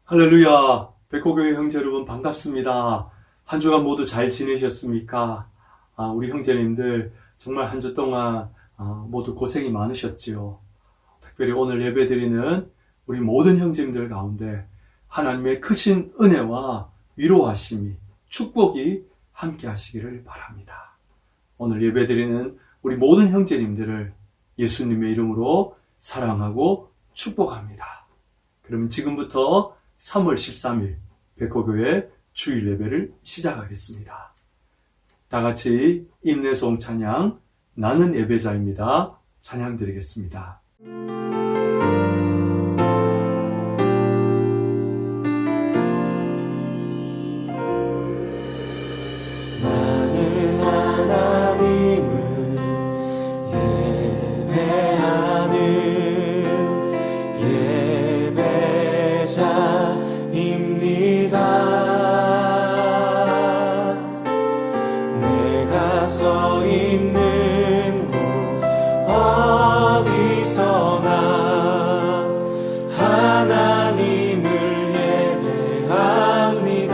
할렐루야! 백호교회 형제 여러분 반갑습니다. 한 주간 모두 잘 지내셨습니까? 우리 형제님들 정말 한 주 동안 모두 고생이 많으셨지요. 특별히 오늘 예배드리는 우리 모든 형제님들 가운데 하나님의 크신 은혜와 위로하심이, 축복이 함께 하시기를 바랍니다. 오늘 예배드리는 우리 모든 형제님들을 예수님의 이름으로 사랑하고 축복합니다. 그럼 지금부터 3월 13일 백호교회 주일 예배를 시작하겠습니다. 다 같이 인내송 찬양 나는 예배자입니다. 찬양 드리겠습니다. 나는 하나님을 예배하는 예배자입니다. 내가 서 있는 곳 어디서나 하나님을 예배합니다.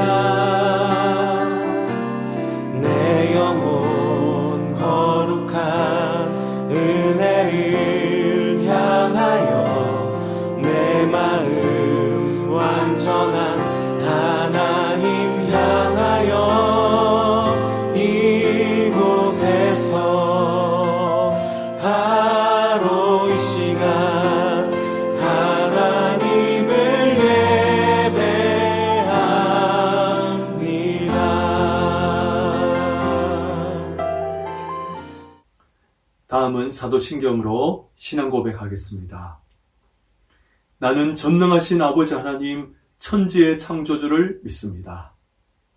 내 영혼 거룩한 은혜를 향하여 내 마음 완전한 하나님 향하여 이곳에서 바로 이 시간 하나님을 예배합니다. 다음은 사도신경으로 신앙 고백하겠습니다. 나는 전능하신 아버지 하나님 천지의 창조주를 믿습니다.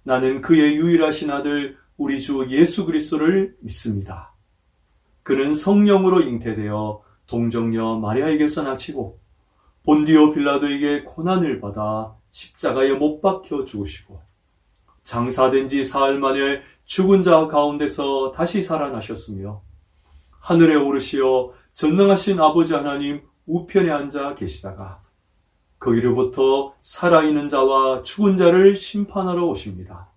나는 그의 유일하신 아들 우리 주 예수 그리스도를 믿습니다. 그는 성령으로 잉태되어 동정녀 마리아에게서 낳히고 본디오 빌라도에게 고난을 받아 십자가에 못 박혀 죽으시고 장사된 지 사흘 만에 죽은 자 가운데서 다시 살아나셨으며 하늘에 오르시어 전능하신 아버지 하나님 우편에 앉아 계시다가 거기로부터 살아있는 자와 죽은 자를 심판하러 오십니다.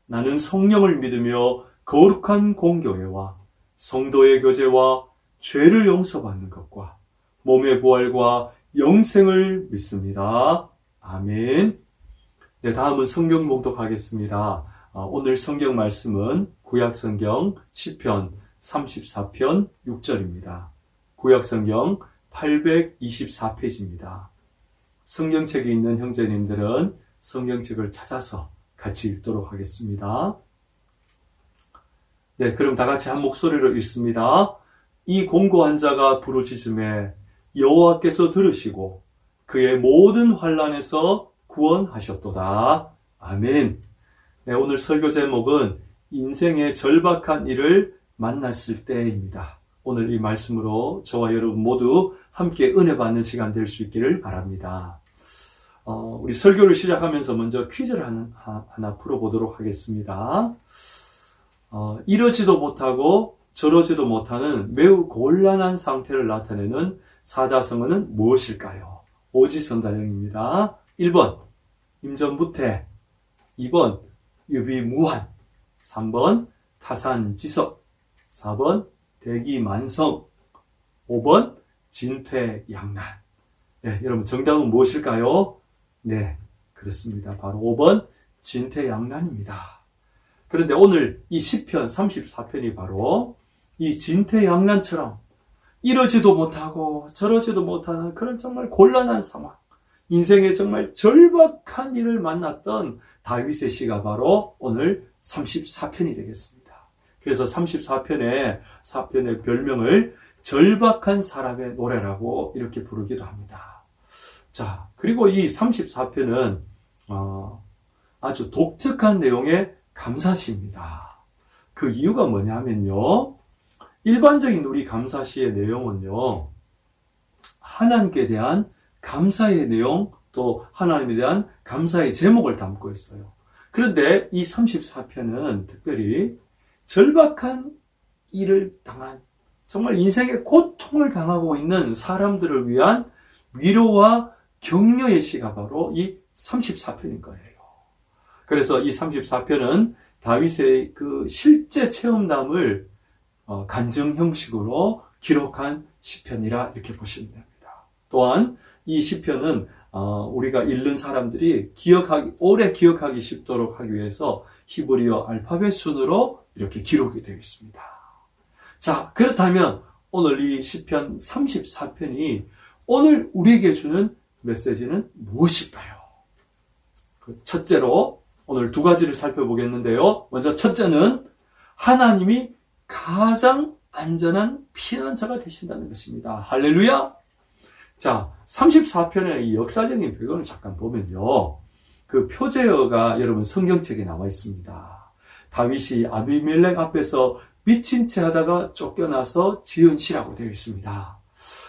나는 성령을 믿으며 거룩한 공교회와 성도의 교제와 죄를 용서받는 것과 몸의 부활과 영생을 믿습니다. 아멘. 네, 다음은 성경 봉독하겠습니다. 오늘 성경 말씀은 구약성경 시편 34편 6절입니다. 구약성경 824페이지입니다. 성경책이 있는 형제님들은 성경책을 찾아서 같이 읽도록 하겠습니다. 네, 그럼 다 같이 한 목소리로 읽습니다. 이 공고한 자가 부르짖음에 여호와께서 들으시고 그의 모든 환난에서 구원하셨도다. 아멘. 네, 오늘 설교 제목은 인생의 절박한 일을 만났을 때입니다. 오늘 이 말씀으로 저와 여러분 모두 함께 은혜 받는 시간 될 수 있기를 바랍니다. 우리 설교를 시작하면서 먼저 퀴즈를 하나 풀어보도록 하겠습니다. 이러지도 못하고 저러지도 못하는 매우 곤란한 상태를 나타내는 사자성어는 무엇일까요? 오지선다형입니다. 1번 임전부태, 2번 유비무환, 3번 타산지석, 4번 대기만성, 5번 진퇴양난. 네, 여러분 정답은 무엇일까요? 네, 그렇습니다. 바로 5번 진퇴양난입니다. 그런데 오늘 이 시편 34편이 바로 이 진퇴양난처럼 이러지도 못하고 저러지도 못하는 그런 정말 곤란한 상황, 인생의 정말 절박한 일을 만났던 다윗의 시가 바로 오늘 34편이 되겠습니다. 그래서 34편의 별명을 절박한 사람의 노래라고 이렇게 부르기도 합니다. 자, 그리고 이 34편은 아주 독특한 내용의 감사시입니다. 그 이유가 뭐냐면요, 일반적인 우리 감사시의 내용은요, 하나님께 대한 감사의 내용, 또 하나님에 대한 감사의 제목을 담고 있어요. 그런데 이 34편은 특별히 절박한 일을 당한, 정말 인생의 고통을 당하고 있는 사람들을 위한 위로와 격려의 시가 바로 이 34편인 거예요. 그래서 이 34편은 다윗의 그 실제 체험담을 간증 형식으로 기록한 시편이라 이렇게 보시면 됩니다. 또한 이 시편은 우리가 읽는 사람들이 오래 기억하기 쉽도록 하기 위해서 히브리어 알파벳 순으로 이렇게 기록이 되어 있습니다. 자, 그렇다면 오늘 이 시편 34편이 오늘 우리에게 주는 메시지는 무엇일까요? 첫째로 오늘 두 가지를 살펴보겠는데요. 먼저 첫째는 하나님이 가장 안전한 피난처가 되신다는 것입니다. 할렐루야! 자, 34편의 이 역사적인 배경을 잠깐 보면요. 그 표제어가 여러분 성경책에 나와 있습니다. 다윗이 아비멜렉 앞에서 미친 채 하다가 쫓겨나서 지은 시라고 되어 있습니다.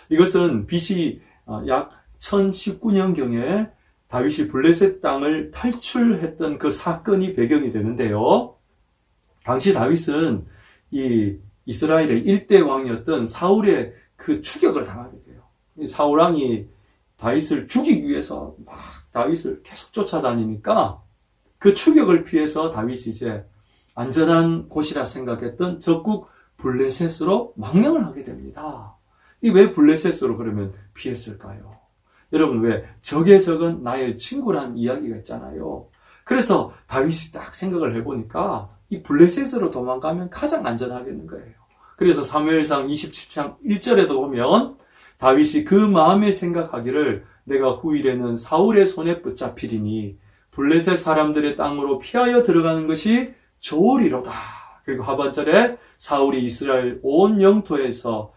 이것은 BC 약 1019년경에 다윗이 블레셋 땅을 탈출했던 그 사건이 배경이 되는데요. 당시 다윗은 이 이스라엘의 1대 왕이었던 사울의 그 추격을 당하게 돼요. 사울 왕이 다윗을 죽이기 위해서 막 다윗을 계속 쫓아다니니까 그 추격을 피해서 다윗이 이제 안전한 곳이라 생각했던 적국 블레셋으로 망명을 하게 됩니다. 이 왜 블레셋으로 그러면 피했을까요? 여러분 왜 적의 적은 나의 친구란 이야기가 있잖아요. 그래서 다윗이 딱 생각을 해보니까 이 블레셋으로 도망가면 가장 안전하겠는 거예요. 그래서 사무엘상 27장 1절에도 보면 다윗이 그 마음에 생각하기를 내가 후일에는 사울의 손에 붙잡히리니 블레셋 사람들의 땅으로 피하여 들어가는 것이 좋으리로다. 그리고 하반절에 사울이 이스라엘 온 영토에서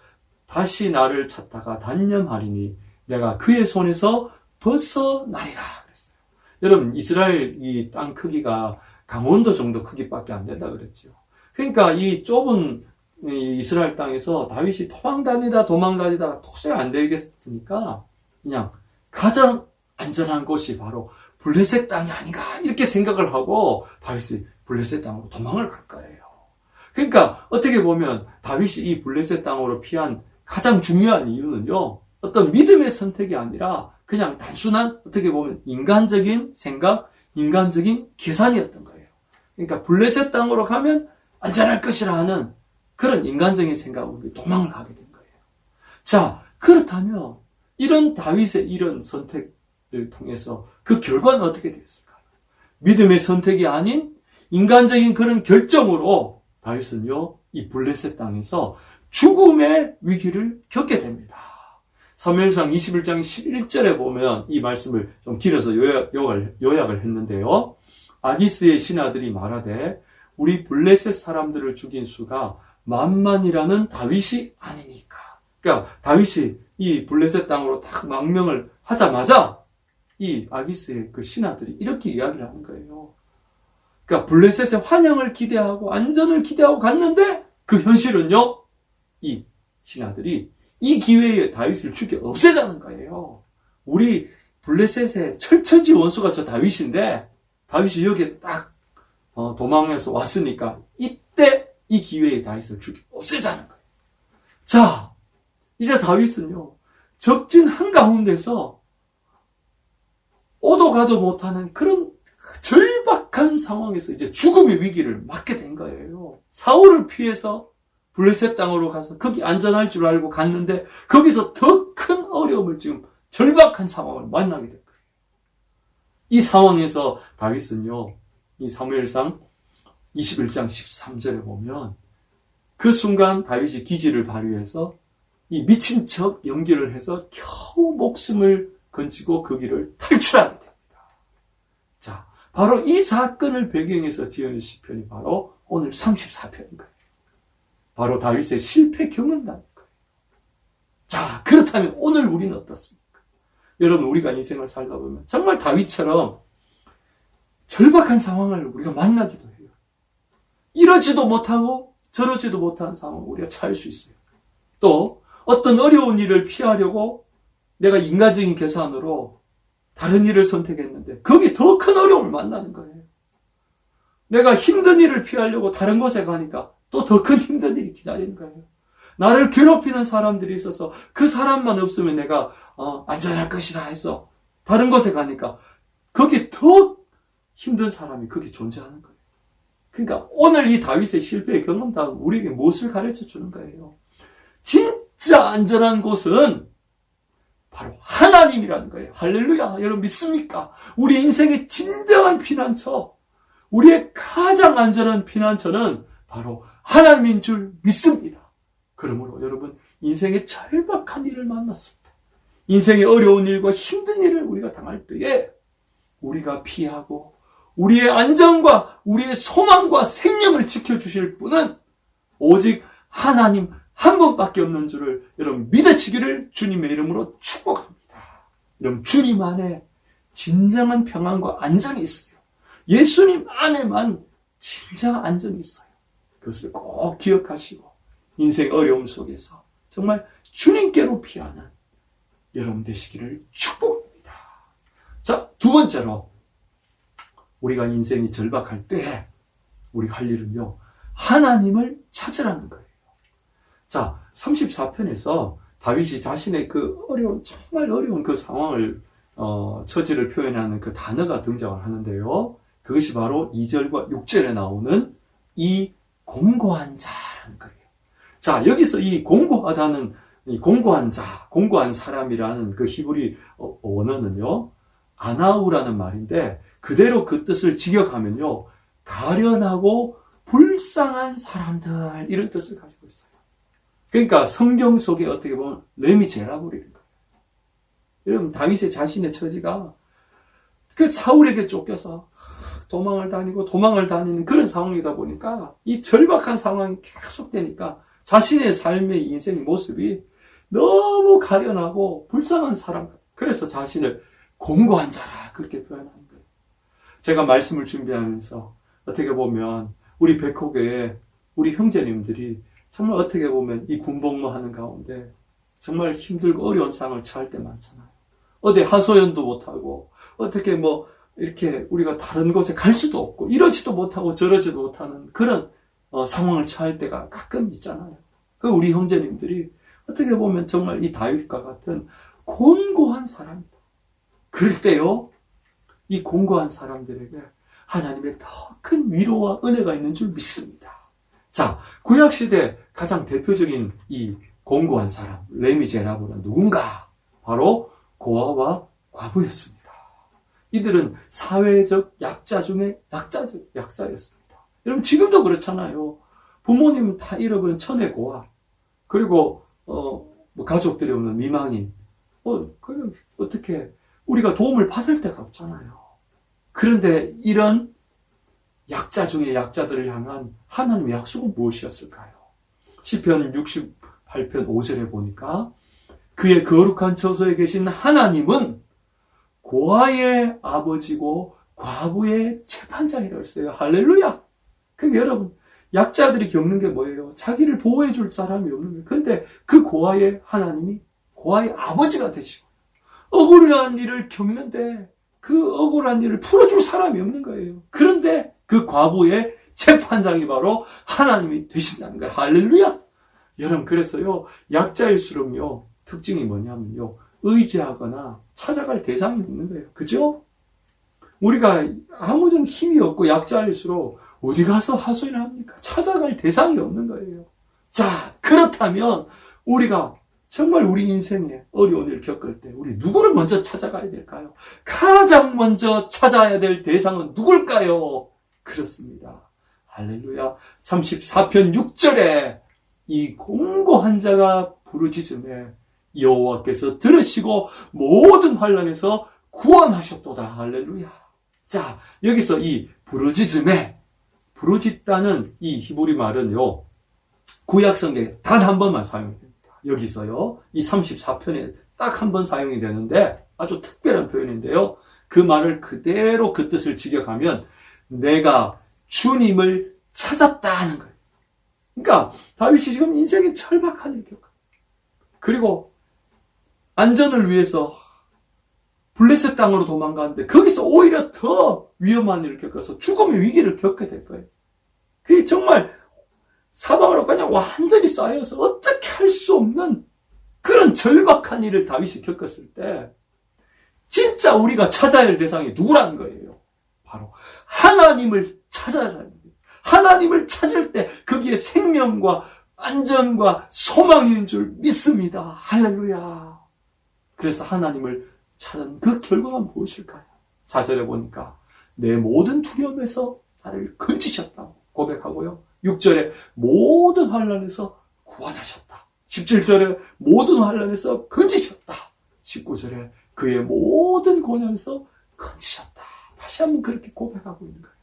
다시 나를 찾다가 단념하리니 내가 그의 손에서 벗어나리라 그랬어요. 여러분 이스라엘 이 땅 크기가 강원도 정도 크기밖에 안 된다 그랬죠. 그러니까 이 좁은 이 이스라엘 땅에서 다윗이 도망다니다 도저히 안 되겠으니까 그냥 가장 안전한 곳이 바로 블레셋 땅이 아닌가 이렇게 생각을 하고 다윗이 블레셋 땅으로 도망을 갈 거예요. 그러니까 어떻게 보면 다윗이 이 블레셋 땅으로 피한 가장 중요한 이유는요. 어떤 믿음의 선택이 아니라 그냥 단순한 어떻게 보면 인간적인 생각, 인간적인 계산이었던 거예요. 그러니까 블레셋 땅으로 가면 안전할 것이라 하는 그런 인간적인 생각으로 도망을 가게 된 거예요. 자, 그렇다면 이런 다윗의 이런 선택을 통해서 그 결과는 어떻게 되었을까요? 믿음의 선택이 아닌 인간적인 그런 결정으로 다윗은요, 이 블레셋 땅에서 죽음의 위기를 겪게 됩니다. 사무엘상 21장 11절에 보면 이 말씀을 좀 길어서 요약을 했는데요. 아기스의 신하들이 말하되 우리 블레셋 사람들을 죽인 수가 만만이라는 다윗이 아니니까. 그러니까 다윗이 이 블레셋 땅으로 딱 망명을 하자마자 이 아기스의 그 신하들이 이렇게 이야기를 하는 거예요. 그러니까 블레셋의 환영을 기대하고 안전을 기대하고 갔는데 그 현실은요. 이 신하들이 이 기회에 다윗을 죽여 없애자는 거예요. 우리 블레셋의 철천지 원수가 저 다윗인데 다윗이 여기에 딱 도망해서 왔으니까 이때 이 기회에 다윗을 죽여 없애자는 거예요. 자, 이제 다윗은요. 적진 한가운데서 오도 가도 못하는 그런 절박한 상황에서 이제 죽음의 위기를 맞게 된 거예요. 사울을 피해서 블레셋 땅으로 가서 거기 안전할 줄 알고 갔는데 거기서 더 큰 어려움을 지금 절박한 상황을 만나게 된 거예요. 이 상황에서 다윗은요. 이 사무엘상 21장 13절에 보면 그 순간 다윗이 기지를 발휘해서 이 미친 척 연기를 해서 겨우 목숨을 건지고 그 길을 탈출하게 됩니다. 자, 바로 이 사건을 배경해서 지은 시편이 바로 오늘 34편인 거예요. 바로 다윗의 실패 경험담인 거예요. 자, 그렇다면 오늘 우리는 어떻습니까? 여러분, 우리가 인생을 살다 보면 정말 다윗처럼 절박한 상황을 우리가 만나기도 해요. 이러지도 못하고 저러지도 못한 상황을 우리가 처할 수 있어요. 또 어떤 어려운 일을 피하려고 내가 인간적인 계산으로 다른 일을 선택했는데 거기 더 큰 어려움을 만나는 거예요. 내가 힘든 일을 피하려고 다른 곳에 가니까 또 더 큰 힘든 일이 기다리는 거예요. 나를 괴롭히는 사람들이 있어서 그 사람만 없으면 내가 안전할 것이라 해서 다른 곳에 가니까 거기에 더 힘든 사람이 거기 존재하는 거예요. 그러니까 오늘 이 다윗의 실패의 경험담은 우리에게 무엇을 가르쳐 주는 거예요? 진짜 안전한 곳은 바로 하나님이라는 거예요. 할렐루야. 여러분 믿습니까? 우리 인생의 진정한 피난처, 우리의 가장 안전한 피난처는 바로 하나님인 줄 믿습니다. 그러므로 여러분 인생의 절박한 일을 만났을 때, 인생의 어려운 일과 힘든 일을 우리가 당할 때에 우리가 피하고 우리의 안전과 우리의 소망과 생명을 지켜주실 분은 오직 하나님 한 분밖에 없는 줄을 여러분 믿으시기를 주님의 이름으로 축복합니다. 여러분 주님 안에 진정한 평안과 안전이 있어요. 예수님 안에만 진정한 안전이 있어요. 그것을 꼭 기억하시고 인생의 어려움 속에서 정말 주님께로 피하는 여러분 되시기를 축복합니다. 자, 두 번째로 우리가 인생이 절박할 때 우리가 할 일은요, 하나님을 찾으라는 거예요. 자, 34편에서 다윗이 자신의 그 정말 어려운 그 상황을, 처지를 표현하는 그 단어가 등장을 하는데요. 그것이 바로 2절과 6절에 나오는 이 공고한 자라는 거예요. 자, 여기서 이 공고하다는, 이 공고한 자, 공고한 사람이라는 그 히브리 원어는요, 아나우라는 말인데, 그대로 그 뜻을 직역하면요, 가련하고 불쌍한 사람들, 이런 뜻을 가지고 있어요. 그러니까 성경 속에 어떻게 보면 레미제라블인 거예요. 여러분 다윗의 자신의 처지가 그 사울에게 쫓겨서 도망을 다니는 그런 상황이다 보니까 이 절박한 상황이 계속되니까 자신의 삶의 인생의 모습이 너무 가련하고 불쌍한 사람, 그래서 자신을 공고한 자라 그렇게 표현하는 거예요. 제가 말씀을 준비하면서 어떻게 보면 우리 백호교회 우리 형제님들이 정말 어떻게 보면 이 군복무하는 가운데 정말 힘들고 어려운 상황을 처할 때 많잖아요. 어디 하소연도 못하고 어떻게 이렇게 우리가 다른 곳에 갈 수도 없고 이러지도 못하고 저러지도 못하는 그런 상황을 처할 때가 가끔 있잖아요. 그 우리 형제님들이 어떻게 보면 정말 이 다윗과 같은 곤고한 사람이다. 그럴 때요, 이 곤고한 사람들에게 하나님의 더 큰 위로와 은혜가 있는 줄 믿습니다. 자, 구약시대 가장 대표적인 이 곤고한 사람, 레미제라블은 누군가? 바로 고아와 과부였습니다. 이들은 사회적 약자 중에 약자였습니다. 여러분, 지금도 그렇잖아요. 부모님 다 잃어버린 천의 고아, 그리고, 가족들이 없는 미망인, 어떻게, 우리가 도움을 받을 데가 없잖아요. 그런데 이런 약자 중에 약자들을 향한 하나님의 약속은 무엇이었을까요? 시편 68편 5절에 보니까 그의 거룩한 처소에 계신 하나님은 고아의 아버지고 과부의 재판장이라고 했어요. 할렐루야! 그러니까 여러분, 약자들이 겪는 게 뭐예요? 자기를 보호해 줄 사람이 없는 거예요. 근데 그 고아의 하나님이 고아의 아버지가 되시고 억울한 일을 겪는데 그 억울한 일을 풀어줄 사람이 없는 거예요. 그런데 그 과부의 재판장이 바로 하나님이 되신다는 거예요. 할렐루야! 여러분, 그래서요, 약자일수록요, 특징이 뭐냐면요, 의지하거나 찾아갈 대상이 없는 거예요. 그죠? 우리가 아무런 힘이 없고 약자일수록 어디 가서 하소연을 합니까? 찾아갈 대상이 없는 거예요. 자, 그렇다면 우리가 정말 우리 인생에 어려운 일을 겪을 때 우리 누구를 먼저 찾아가야 될까요? 가장 먼저 찾아야 될 대상은 누굴까요? 그렇습니다. 할렐루야. 34편 6절에 이 공고한 자가 부르짖음에 여호와께서 들으시고 모든 환난에서 구원하셨도다. 할렐루야. 자, 여기서 이 부르짖음에, 부르짖다는 이 히브리 말은요, 구약성경에 단 한 번만 사용이 됩니다. 여기서요, 이 34편에 딱 한 번 사용이 되는데 아주 특별한 표현인데요. 그 말을 그대로 그 뜻을 직역하면 내가 주님을 찾았다는 거예요. 그러니까 다윗이 지금 인생의 절박한 일을 겪어요. 그리고 안전을 위해서 블레셋 땅으로 도망가는데 거기서 오히려 더 위험한 일을 겪어서 죽음의 위기를 겪게 될 거예요. 그게 정말 사방으로 그냥 완전히 쌓여서 어떻게 할 수 없는 그런 절박한 일을 다윗이 겪었을 때 진짜 우리가 찾아야 할 대상이 누구라는 거예요? 바로 하나님을 찾아라는 거예요. 하나님을 찾을 때 거기에 생명과 안전과 소망이 있는 줄 믿습니다. 할렐루야. 그래서 하나님을 찾은 그 결과가 무엇일까요? 4절에 보니까 내 모든 두려움에서 나를 건지셨다고 고백하고요. 6절에 모든 환난에서 구원하셨다. 17절에 모든 환난에서 건지셨다. 19절에 그의 모든 고난에서 건지셨다. 다시 한번 그렇게 고백하고 있는 거예요.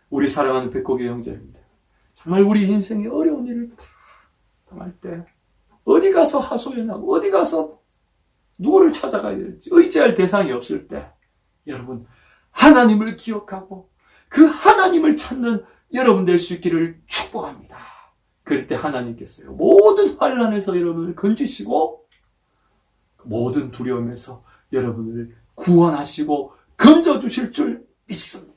우리 사랑하는 백곡의 형제입니다. 정말 우리 인생의 어려운 일을 당할 때 어디 가서 하소연하고 어디 가서 누구를 찾아가야 될지 의지할 대상이 없을 때 여러분 하나님을 기억하고 그 하나님을 찾는 여러분 될 수 있기를 축복합니다. 그럴 때 하나님께서요 모든 환난에서 여러분을 건지시고 모든 두려움에서 여러분을 구원하시고 건져주실 줄 믿습니다.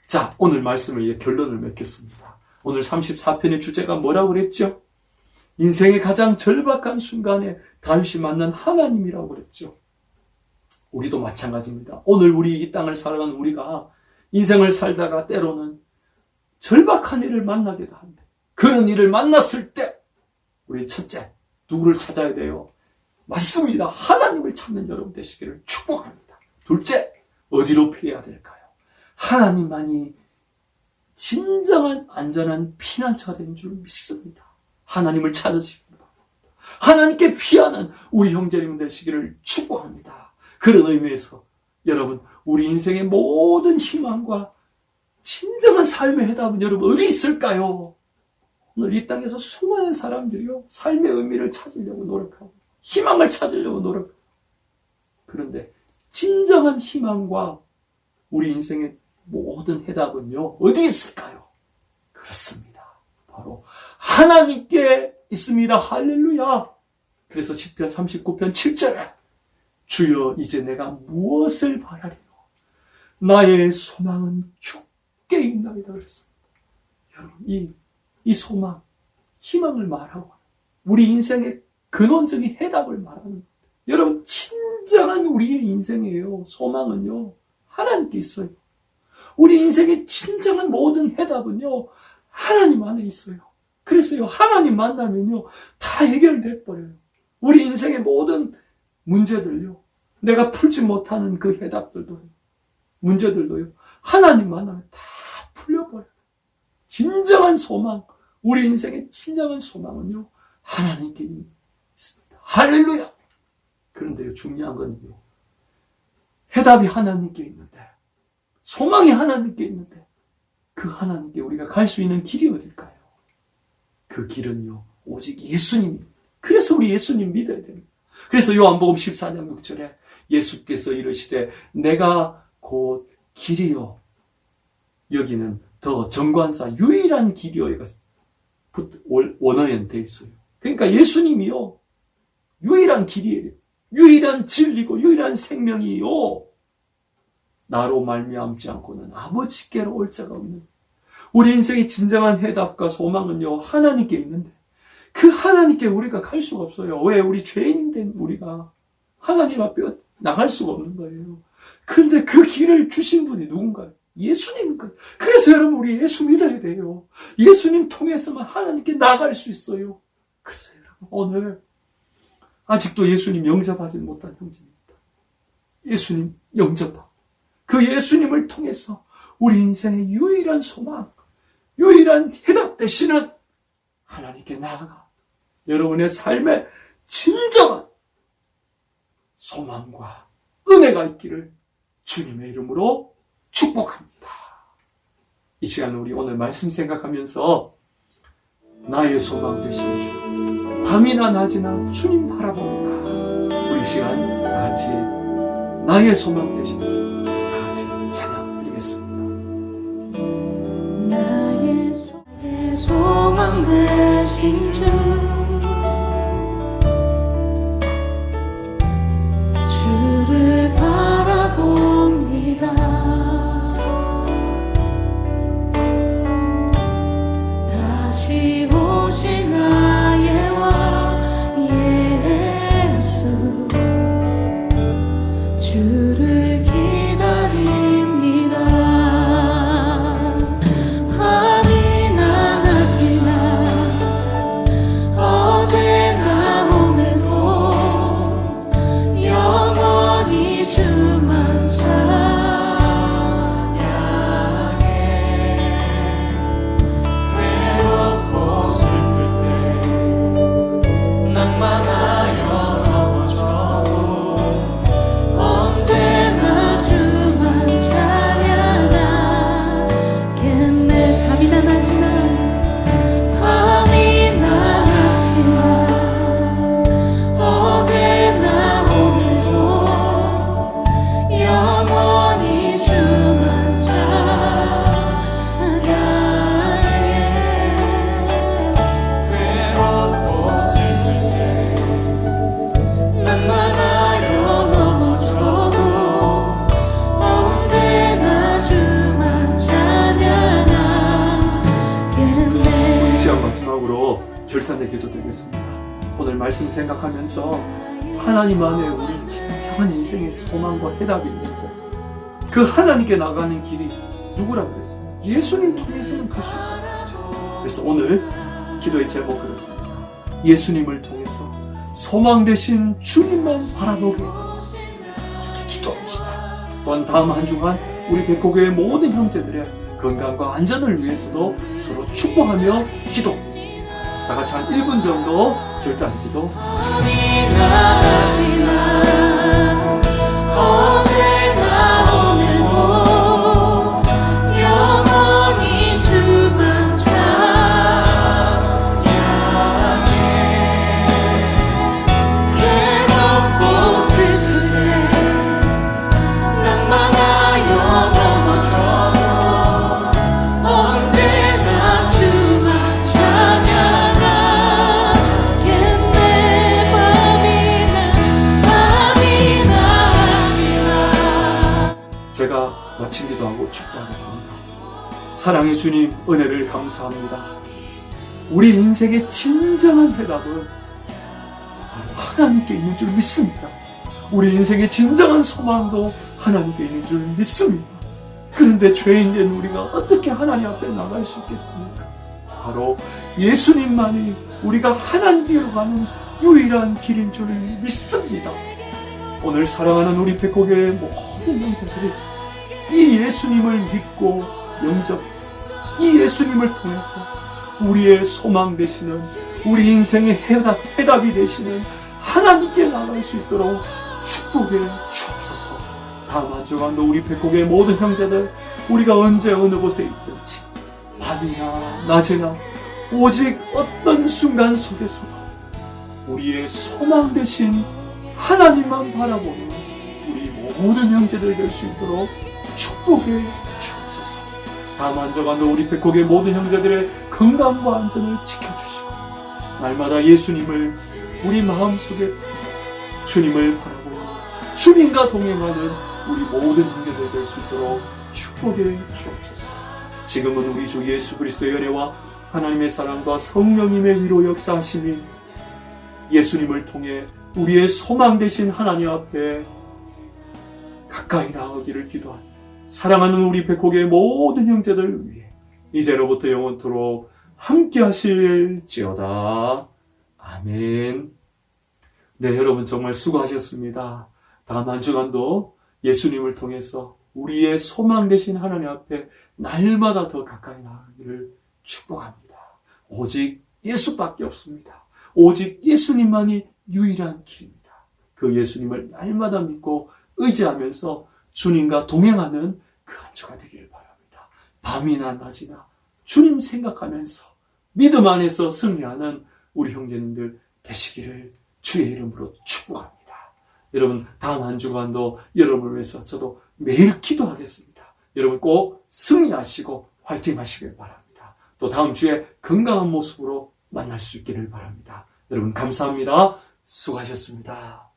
자, 오늘 말씀을 이제 결론을 맺겠습니다. 오늘 34편의 주제가 뭐라고 그랬죠? 인생의 가장 절박한 순간에 다윗이 만난 하나님이라고 그랬죠. 우리도 마찬가지입니다. 오늘 우리 이 땅을 살아가는 우리가 인생을 살다가 때로는 절박한 일을 만나기도 합니다. 그런 일을 만났을 때 우리 첫째, 누구를 찾아야 돼요? 맞습니다. 하나님을 찾는 여러분 되시기를 축복합니다. 둘째, 어디로 피해야 될까요? 하나님만이 진정한 안전한 피난처가 되는 줄 믿습니다. 하나님을 찾으시기 바랍니다. 하나님께 피하는 우리 형제님 되시기를 축복합니다. 그런 의미에서 여러분 우리 인생의 모든 희망과 진정한 삶의 해답은 여러분 어디 있을까요? 오늘 이 땅에서 수많은 사람들이요 삶의 의미를 찾으려고 노력하고 희망을 찾으려고 노력하고 그런데 진정한 희망과 우리 인생의 모든 해답은요 어디 있을까요? 그렇습니다. 바로 하나님께 있습니다. 할렐루야. 그래서 시편 39편 7절에 주여 이제 내가 무엇을 바라리요? 나의 소망은 주께 있나이다 그랬습니다. 여러분 이 소망, 희망을 말하고 우리 인생의 근원적인 해답을 말하는 여러분 진정한 우리의 인생이에요. 소망은요 하나님께 있어요. 우리 인생의 진정한 모든 해답은요 하나님 안에 있어요. 그래서요 하나님 만나면요 다 해결돼 버려요. 우리 인생의 모든 문제들요 내가 풀지 못하는 그 해답들도 문제들도요 하나님 만나면 다 풀려버려요. 진정한 소망, 우리 인생의 진정한 소망은요 하나님께 있습니다. 할렐루야. 그런데요 중요한 건요 해답이 하나님께 있는데 소망이 하나님께 있는데 그 하나님께 우리가 갈 수 있는 길이 어딜까요? 그 길은요 오직 예수님입니다. 그래서 우리 예수님 믿어야 됩니다. 그래서 요한복음 14장 6절에 예수께서 이르시되 내가 곧 길이요 여기는 더 정관사 유일한 길이요가 원어에는 되어 있어요. 그러니까 예수님이요 유일한 길이에요. 유일한 진리고 유일한 생명이요 나로 말미암지 않고는 아버지께로 올 자가 없는 우리 인생의 진정한 해답과 소망은요 하나님께 있는데 그 하나님께 우리가 갈 수가 없어요. 왜? 우리 죄인 된 우리가 하나님 앞에 나갈 수가 없는 거예요. 그런데 그 길을 주신 분이 누군가요? 예수님인 거예요. 그래서 여러분 우리 예수 믿어야 돼요. 예수님 통해서만 하나님께 나갈 수 있어요. 그래서 여러분 오늘 아직도 예수님 영접하지 못한 형제입니다. 예수님 영접하고 그 예수님을 통해서 우리 인생의 유일한 소망, 유일한 해답 되시는 하나님께 나아가 여러분의 삶에 진정한 소망과 은혜가 있기를 주님의 이름으로 축복합니다. 이 시간 우리 오늘 말씀 생각하면서 나의 소망 되신 주 밤이나 낮이나 주님 바라봅니다. 우리 시간 다 같이 나의 소망 되신 주 다 같이 찬양 드리겠습니다. 나의 소망 되신 주 주를 바라봅니다. 다시 오신 나의 왕 예수 주 말씀 생각하면서 하나님 안에 우리 진정한 인생의 소망과 해답이 있는데 그 하나님께 나가는 길이 누구라고 그랬어요? 예수님 통해서는 갈 수 있다는 거죠. 그래서 오늘 기도의 제목 그렇습니다. 예수님을 통해서 소망 되신 주님만 바라보게 이렇게 기도합시다. 또한 다음 한 주간 우리 백호교의 모든 형제들의 건강과 안전을 위해서도 서로 축복하며 기도하겠습니다. 다 같이 한 1분 정도 결단 기도. 어제나 오늘도 영원히 주만 찬양해. 괴롭고 슬플 때 낭만하여 넘어져도 언제나 주만 찬양하겠네. 제가 마친 기도하고 축도하겠습니다. 사랑의 주님, 은혜를 감사합니다. 우리 인생의 진정한 해답은 바로 하나님께 있는 줄 믿습니다. 우리 인생의 진정한 소망도 하나님께 있는 줄 믿습니다. 그런데 죄인된 우리가 어떻게 하나님 앞에 나갈 수 있겠습니까? 바로 예수님만이 우리가 하나님께로 가는 유일한 길인 줄 믿습니다. 오늘 사랑하는 우리 백호교의 모든 형제들이 이 예수님을 믿고 영접, 이 예수님을 통해서 우리의 소망 되시는, 우리 인생의 해답이 되시는 하나님께 나갈 수 있도록 축복해 주옵소서. 다음 한 주간도 우리 백호교의 모든 형제들, 우리가 언제 어느 곳에 있든지 밤이나 낮이나 오직 어떤 순간 속에서도 우리의 소망 되신 하나님만 바라보는 우리 모든 형제들 될 수 있도록 축복해 주옵소서. 다음 한 주간도 우리 백호교의 모든 형제들의 건강과 안전을 지켜주시고 날마다 예수님을 우리 마음속에 주님을 바라보는 주님과 동행하는 우리 모든 형제들 될 수 있도록 축복해 주옵소서. 지금은 우리 주 예수 그리스도의 은혜와 하나님의 사랑과 성령님의 위로 역사하심이 예수님을 통해 우리의 소망 되신 하나님 앞에 가까이 나아가기를 기도하니 사랑하는 우리 백호교의 모든 형제들 위해 이제로부터 영원토록 함께 하실지어다. 아멘. 네, 여러분 정말 수고하셨습니다. 다음 한 주간도 예수님을 통해서 우리의 소망 되신 하나님 앞에 날마다 더 가까이 나아가기를 축복합니다. 오직 예수밖에 없습니다. 오직 예수님만이 유일한 길입니다. 그 예수님을 날마다 믿고 의지하면서 주님과 동행하는 그 한 주가 되기를 바랍니다. 밤이나 낮이나 주님 생각하면서 믿음 안에서 승리하는 우리 형제님들 되시기를 주의 이름으로 축복합니다. 여러분 다음 한 주간도 여러분을 위해서 저도 매일 기도하겠습니다. 여러분 꼭 승리하시고 화이팅 하시길 바랍니다. 또 다음 주에 건강한 모습으로 만날 수 있기를 바랍니다. 여러분 감사합니다. 수고하셨습니다.